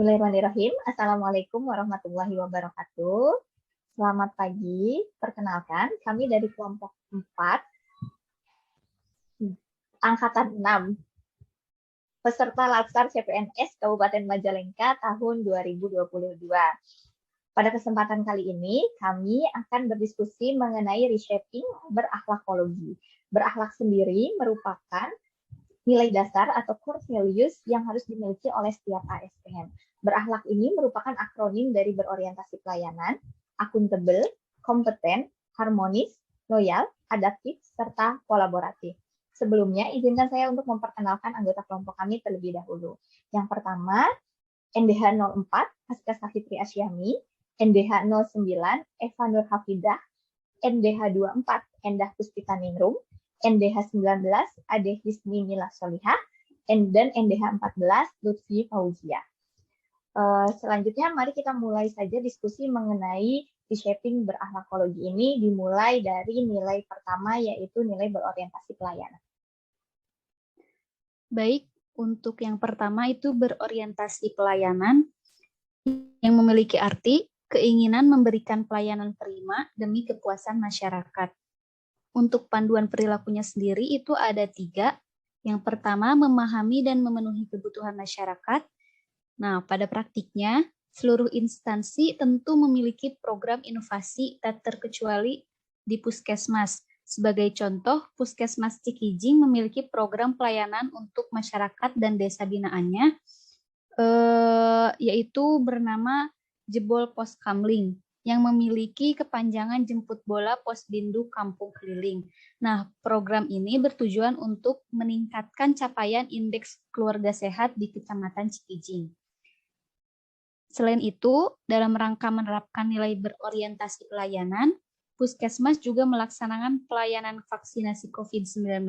Bismillahirrahmanirrahim. Assalamualaikum warahmatullahi wabarakatuh. Selamat pagi. Perkenalkan, kami dari kelompok 4, angkatan 6, peserta Latsar CPNS Kabupaten Majalengka tahun 2022. Pada kesempatan kali ini, kami akan berdiskusi mengenai reshaping berakhlakologi. Berakhlak sendiri merupakan nilai dasar atau core values yang harus dimiliki oleh setiap ASN. Berakhlak ini merupakan akronim dari berorientasi pelayanan, akuntabel, kompeten, harmonis, loyal, adaptif, serta kolaboratif. Sebelumnya, izinkan saya untuk memperkenalkan anggota kelompok kami terlebih dahulu. Yang pertama, NDH 04, Aska Safitri Asyami, NDH 09, Eva Nur Hafidah, NDH 24, Endah Puspita Ningrum, NDH 19, Ade Hisni Mila Solihah, dan NDH 14, Lutfi Fauzia. Selanjutnya, mari kita mulai saja diskusi mengenai reshaping berakhlakologi ini, dimulai dari nilai pertama, yaitu nilai berorientasi pelayanan. Baik, untuk yang pertama itu berorientasi pelayanan yang memiliki arti keinginan memberikan pelayanan prima demi kepuasan masyarakat. Untuk panduan perilakunya sendiri itu ada 3. Yang pertama, memahami dan memenuhi kebutuhan masyarakat. Nah, pada praktiknya, seluruh instansi tentu memiliki program inovasi tak terkecuali di Puskesmas. Sebagai contoh, Puskesmas Cikijing memiliki program pelayanan untuk masyarakat dan desa binaannya, yaitu bernama Jebol Pos Kamling, yang memiliki kepanjangan jemput bola Posbindu Kampung Keliling. Nah, program ini bertujuan untuk meningkatkan capaian indeks keluarga sehat di Kecamatan Cikijing. Selain itu, dalam rangka menerapkan nilai berorientasi pelayanan, Puskesmas juga melaksanakan pelayanan vaksinasi COVID-19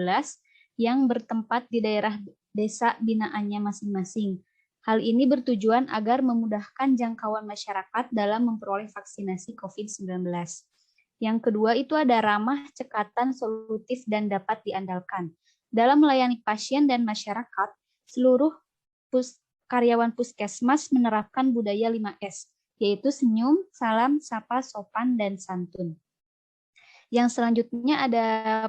yang bertempat di daerah desa binaannya masing-masing. Hal ini bertujuan agar memudahkan jangkauan masyarakat dalam memperoleh vaksinasi COVID-19. Yang kedua itu ada ramah, cekatan, solutif, dan dapat diandalkan. Dalam melayani pasien dan masyarakat, seluruh karyawan Puskesmas menerapkan budaya 5S, yaitu senyum, salam, sapa, sopan, dan santun. Yang selanjutnya ada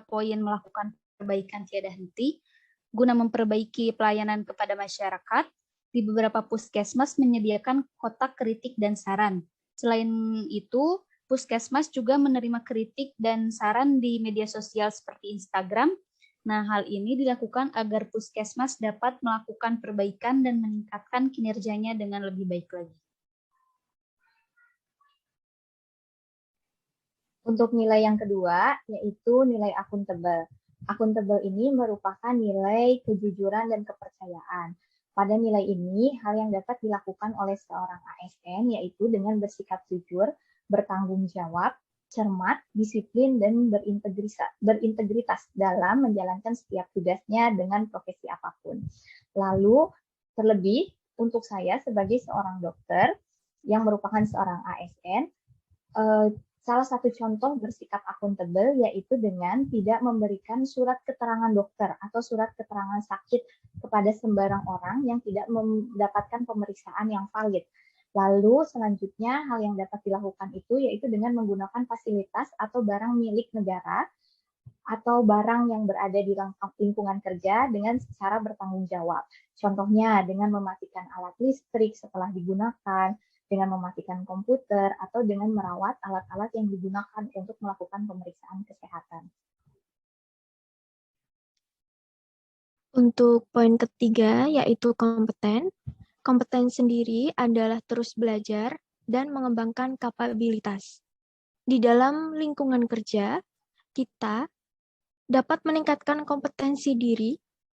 poin melakukan perbaikan tiada henti, guna memperbaiki pelayanan kepada masyarakat. Di beberapa puskesmas menyediakan kotak kritik dan saran. Selain itu, puskesmas juga menerima kritik dan saran di media sosial seperti Instagram. Nah, hal ini dilakukan agar puskesmas dapat melakukan perbaikan dan meningkatkan kinerjanya dengan lebih baik lagi. Untuk nilai yang kedua, yaitu nilai akuntabel. Akuntabel ini merupakan nilai kejujuran dan kepercayaan. Pada nilai ini, hal yang dapat dilakukan oleh seorang ASN yaitu dengan bersikap jujur, bertanggung jawab, cermat, disiplin, dan berintegritas dalam menjalankan setiap tugasnya dengan profesi apapun. Lalu, terlebih untuk saya sebagai seorang dokter yang merupakan seorang ASN, salah satu contoh bersikap akuntabel yaitu dengan tidak memberikan surat keterangan dokter atau surat keterangan sakit kepada sembarang orang yang tidak mendapatkan pemeriksaan yang valid. Lalu selanjutnya hal yang dapat dilakukan itu yaitu dengan menggunakan fasilitas atau barang milik negara atau barang yang berada di lingkungan kerja dengan secara bertanggung jawab. Contohnya dengan mematikan alat listrik setelah digunakan, dengan mematikan komputer, atau dengan merawat alat-alat yang digunakan untuk melakukan pemeriksaan kesehatan. Untuk poin ketiga, yaitu kompeten. Kompeten sendiri adalah terus belajar dan mengembangkan kapabilitas. Di dalam lingkungan kerja, kita dapat meningkatkan kompetensi diri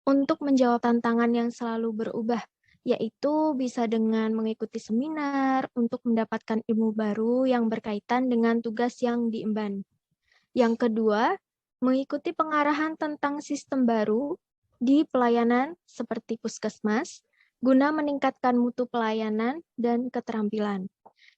untuk menjawab tantangan yang selalu berubah, yaitu bisa dengan mengikuti seminar untuk mendapatkan ilmu baru yang berkaitan dengan tugas yang diemban. Yang kedua, mengikuti pengarahan tentang sistem baru di pelayanan seperti puskesmas, guna meningkatkan mutu pelayanan dan keterampilan.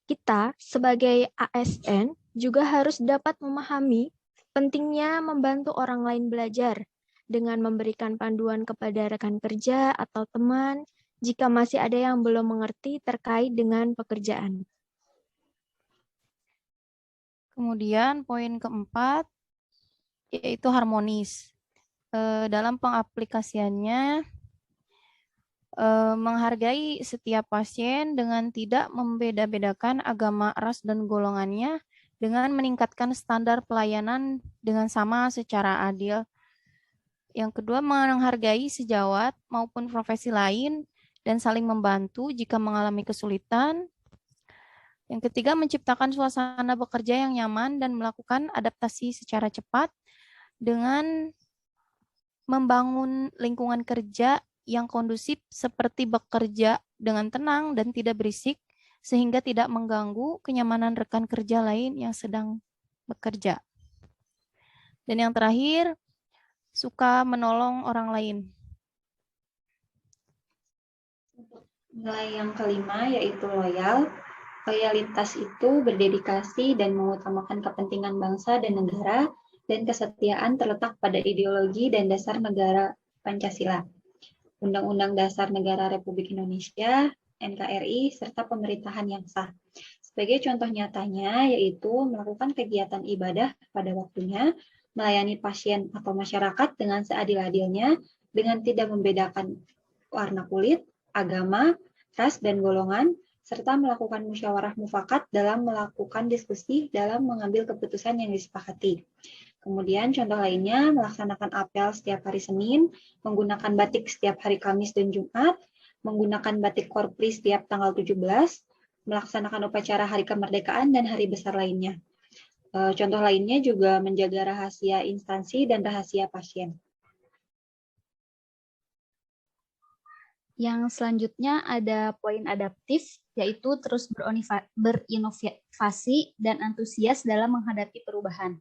Kita sebagai ASN juga harus dapat memahami pentingnya membantu orang lain belajar dengan memberikan panduan kepada rekan kerja atau teman jika masih ada yang belum mengerti terkait dengan pekerjaan. Kemudian poin keempat yaitu harmonis. Dalam pengaplikasiannya, menghargai setiap pasien dengan tidak membeda-bedakan agama, ras, dan golongannya, dengan meningkatkan standar pelayanan dengan sama secara adil. Yang kedua, menghargai sejawat maupun profesi lain dan saling membantu jika mengalami kesulitan. Yang ketiga, menciptakan suasana bekerja yang nyaman dan melakukan adaptasi secara cepat dengan membangun lingkungan kerja yang kondusif seperti bekerja dengan tenang dan tidak berisik sehingga tidak mengganggu kenyamanan rekan kerja lain yang sedang bekerja. Dan yang terakhir, suka menolong orang lain. Nilai yang kelima yaitu loyal. Loyalitas itu berdedikasi dan mengutamakan kepentingan bangsa dan negara, dan kesetiaan terletak pada ideologi dan dasar negara Pancasila, Undang-Undang Dasar Negara Republik Indonesia, NKRI, serta pemerintahan yang sah. Sebagai contoh nyatanya, yaitu melakukan kegiatan ibadah pada waktunya, melayani pasien atau masyarakat dengan seadil-adilnya, dengan tidak membedakan warna kulit, agama, ras, dan golongan, serta melakukan musyawarah mufakat dalam melakukan diskusi dalam mengambil keputusan yang disepakati. Kemudian contoh lainnya, melaksanakan apel setiap hari Senin, menggunakan batik setiap hari Kamis dan Jumat, menggunakan batik korpri setiap tanggal 17, melaksanakan upacara hari kemerdekaan dan hari besar lainnya. Contoh lainnya juga menjaga rahasia instansi dan rahasia pasien. Yang selanjutnya ada poin adaptif, yaitu terus berinovasi dan antusias dalam menghadapi perubahan.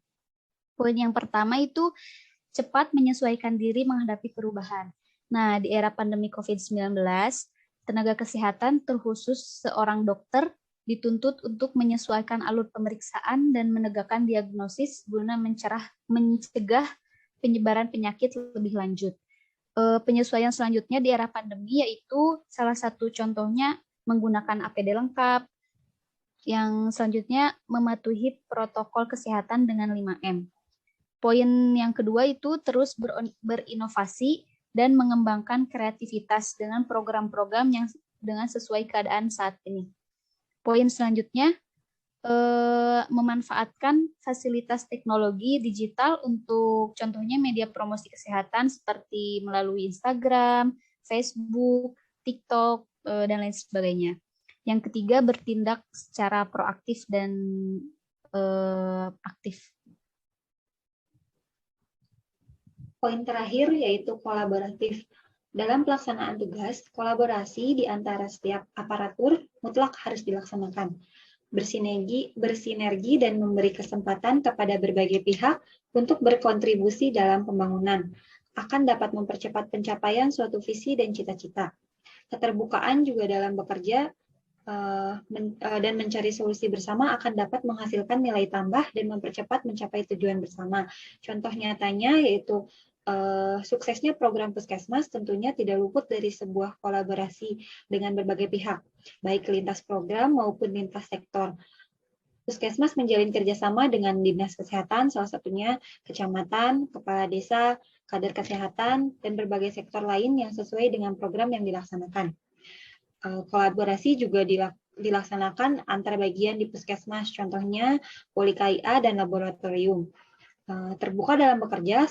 Poin yang pertama itu cepat menyesuaikan diri menghadapi perubahan. Nah, di era pandemi COVID-19, tenaga kesehatan terkhusus seorang dokter dituntut untuk menyesuaikan alur pemeriksaan dan menegakkan diagnosis guna mencegah penyebaran penyakit lebih lanjut. Penyesuaian selanjutnya di era pandemi yaitu salah satu contohnya menggunakan APD lengkap. Yang selanjutnya mematuhi protokol kesehatan dengan 5M. Poin yang kedua itu terus berinovasi dan mengembangkan kreativitas dengan program-program yang dengan sesuai keadaan saat ini. Poin selanjutnya, memanfaatkan fasilitas teknologi digital untuk contohnya media promosi kesehatan seperti melalui Instagram, Facebook, TikTok, dan lain sebagainya. Yang ketiga, bertindak secara proaktif dan aktif. Poin terakhir yaitu kolaboratif. Dalam pelaksanaan tugas, kolaborasi di antara setiap aparatur mutlak harus dilaksanakan. Bersinergi dan memberi kesempatan kepada berbagai pihak untuk berkontribusi dalam pembangunan akan dapat mempercepat pencapaian suatu visi dan cita-cita. Keterbukaan juga dalam bekerja dan mencari solusi bersama akan dapat menghasilkan nilai tambah dan mempercepat mencapai tujuan bersama. Contoh nyatanya yaitu suksesnya program Puskesmas tentunya tidak luput dari sebuah kolaborasi dengan berbagai pihak, baik lintas program maupun lintas sektor. Puskesmas menjalin kerjasama dengan Dinas Kesehatan, salah satunya kecamatan, kepala desa, kader kesehatan, dan berbagai sektor lain yang sesuai dengan program yang dilaksanakan. Kolaborasi juga dilaksanakan antar bagian di Puskesmas, contohnya Poli KIA dan laboratorium. Terbuka dalam bekerja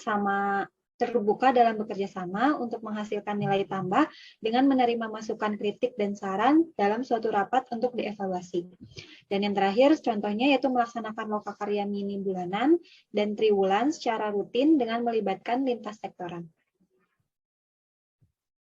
sama untuk menghasilkan nilai tambah dengan menerima masukan kritik dan saran dalam suatu rapat untuk dievaluasi. Dan yang terakhir contohnya yaitu melaksanakan lokakarya mini bulanan dan triwulan secara rutin dengan melibatkan lintas sektoran.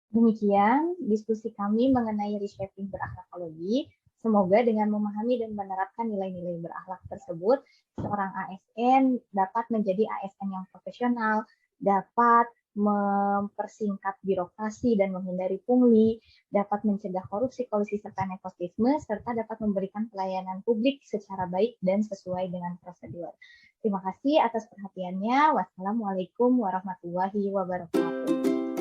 Demikian diskusi kami mengenai reshaping berakhlakologi. Semoga dengan memahami dan menerapkan nilai-nilai berakhlak tersebut, seorang ASN dapat menjadi ASN yang profesional, dapat mempersingkat birokrasi dan menghindari pungli, dapat mencegah korupsi, kolusi, serta nepotisme, serta dapat memberikan pelayanan publik secara baik dan sesuai dengan prosedur. Terima kasih atas perhatiannya. Wassalamualaikum warahmatullahi wabarakatuh.